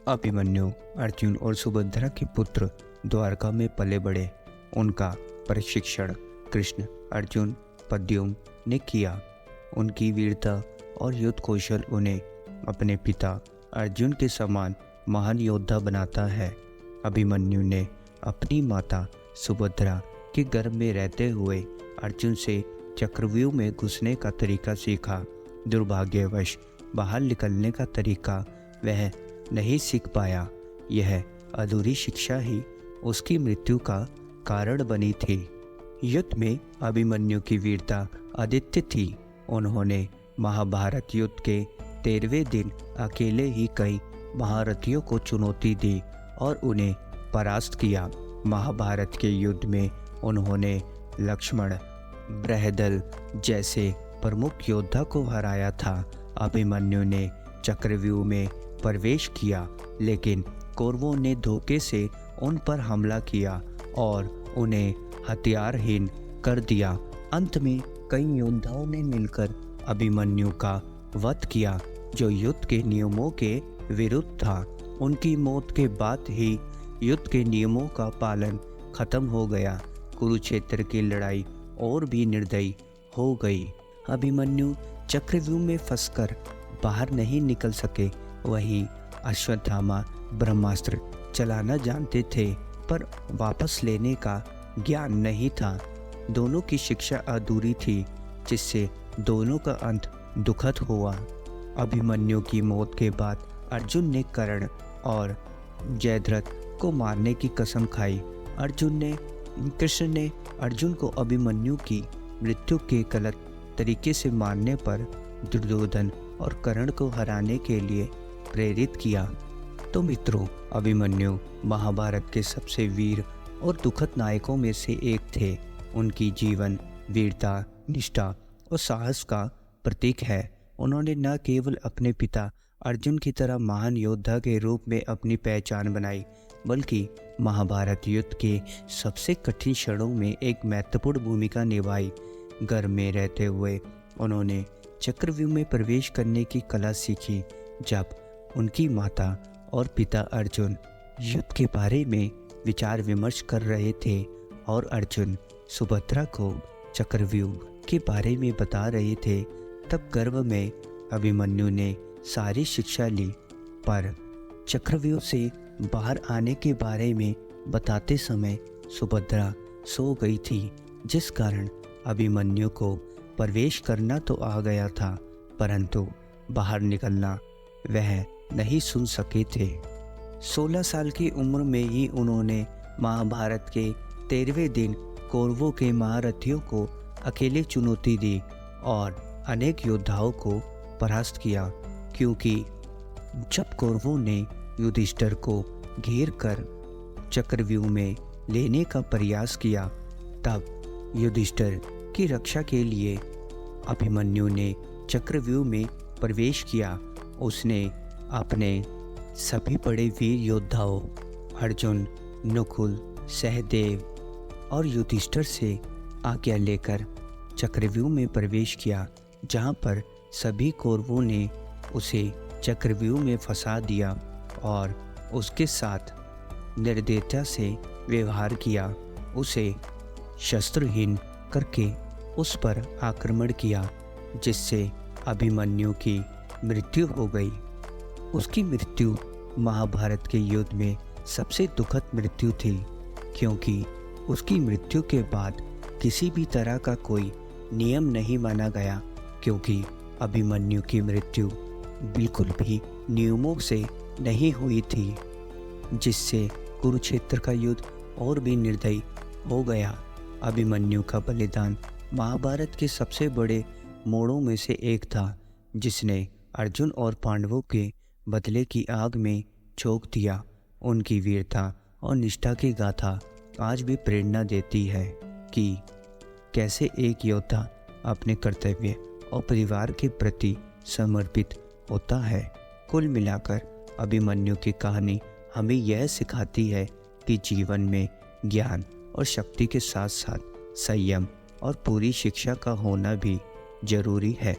अभिमन्यु अर्जुन और सुभद्रा के पुत्र द्वारका में पले बड़े। उनका प्रशिक्षण कृष्ण अर्जुन पद्युम्न ने किया। उनकी वीरता और युद्ध कौशल उन्हें अपने पिता अर्जुन के समान महान योद्धा बनाता है। अभिमन्यु ने अपनी माता सुभद्रा के गर्भ में रहते हुए अर्जुन से चक्रव्यूह में घुसने का तरीका सीखा। दुर्भाग्यवश बाहर निकलने का तरीका वह नहीं सीख पाया। यह अधूरी शिक्षा ही उसकी मृत्यु का कारण बनी थी। युद्ध में अभिमन्यु की वीरता अद्वितीय थी। उन्होंने महाभारत युद्ध के 13वें दिन अकेले ही कई महारथियों को चुनौती दी और उन्हें परास्त किया। महाभारत के युद्ध में उन्होंने लक्ष्मण, बृहदल जैसे प्रमुख योद्धा को हराया था। अभिमन्यु ने चक्रव्यूह में प्रवेश किया, लेकिन कौरवों ने धोखे से उन पर हमला किया और उन्हें हथियारहीन कर दिया। अंत में कई योद्धाओं ने मिलकर अभिमन्यु का वध किया, जो युद्ध के नियमों के विरुद्ध था। उनकी मौत के बाद ही युद्ध के नियमों का पालन खत्म हो गया। कुरुक्षेत्र की लड़ाई और भी निर्दयी हो गई। अभिमन्यु चक्रव्यूह में फंसकर बाहर नहीं निकल सके। वहीं अश्वत्थामा ब्रह्मास्त्र चलाना जानते थे, पर वापस लेने का ज्ञान नहीं था। दोनों की शिक्षा अधूरी थी, जिससे दोनों का अंत दुखद हुआ। अभिमन्यु की मौत के बाद अर्जुन ने कर्ण और जयद्रथ को मारने की कसम खाई। कृष्ण ने अर्जुन को अभिमन्यु की मृत्यु के गलत तरीके से मारने पर दुर्योधन और कर्ण को हराने के लिए प्रेरित किया। तो मित्रों, अभिमन्यु महाभारत के सबसे वीर और दुखद नायकों में से एक थे। उनकी जीवन वीरता, निष्ठा और साहस का प्रतीक है। उन्होंने न केवल अपने पिता अर्जुन की तरह महान योद्धा के रूप में अपनी पहचान बनाई, बल्कि महाभारत युद्ध के सबसे कठिन क्षणों में एक महत्वपूर्ण भूमिका निभाई। घर में रहते हुए उन्होंने चक्रव्यूह में प्रवेश करने की कला सीखी। जब उनकी माता और पिता अर्जुन युद्ध के बारे में विचार विमर्श कर रहे थे और अर्जुन सुभद्रा को चक्रव्यूह के बारे में बता रहे थे, तब गर्भ में अभिमन्यु ने सारी शिक्षा ली। पर चक्रव्यूह से बाहर आने के बारे में बताते समय सुभद्रा सो गई थी, जिस कारण अभिमन्यु को प्रवेश करना तो आ गया था, परंतु बाहर निकलना वह नहीं सुन सके थे। 16 साल की उम्र में ही उन्होंने महाभारत के 13वें दिन कौरवों के महारथियों को अकेले चुनौती दी और अनेक योद्धाओं को परास्त किया। क्योंकि जब कौरवों ने युधिष्ठिर को घेर कर चक्रव्यूह में लेने का प्रयास किया, तब युधिष्ठिर की रक्षा के लिए अभिमन्यु ने चक्रव्यूह में प्रवेश किया। उसने अपने सभी बड़े वीर योद्धाओं अर्जुन, नकुल, सहदेव और युधिष्ठिर से आज्ञा लेकर चक्रव्यूह में प्रवेश किया, जहां पर सभी कौरवों ने उसे चक्रव्यूह में फंसा दिया और उसके साथ निर्दयता से व्यवहार किया। उसे शस्त्रहीन करके उस पर आक्रमण किया, जिससे अभिमन्यु की मृत्यु हो गई। उसकी मृत्यु महाभारत के युद्ध में सबसे दुखद मृत्यु थी, क्योंकि उसकी मृत्यु के बाद किसी भी तरह का कोई नियम नहीं माना गया, क्योंकि अभिमन्यु की मृत्यु बिल्कुल भी नियमों से नहीं हुई थी, जिससे कुरुक्षेत्र का युद्ध और भी निर्दयी हो गया। अभिमन्यु का बलिदान महाभारत के सबसे बड़े मोड़ों में से एक था, जिसने अर्जुन और पांडवों के बदले की आग में झोंक दिया। उनकी वीरता और निष्ठा की गाथा आज भी प्रेरणा देती है कि कैसे एक योद्धा अपने कर्तव्य और परिवार के प्रति समर्पित होता है। कुल मिलाकर अभिमन्यु की कहानी हमें यह सिखाती है कि जीवन में ज्ञान और शक्ति के साथ साथ संयम और पूरी शिक्षा का होना भी जरूरी है।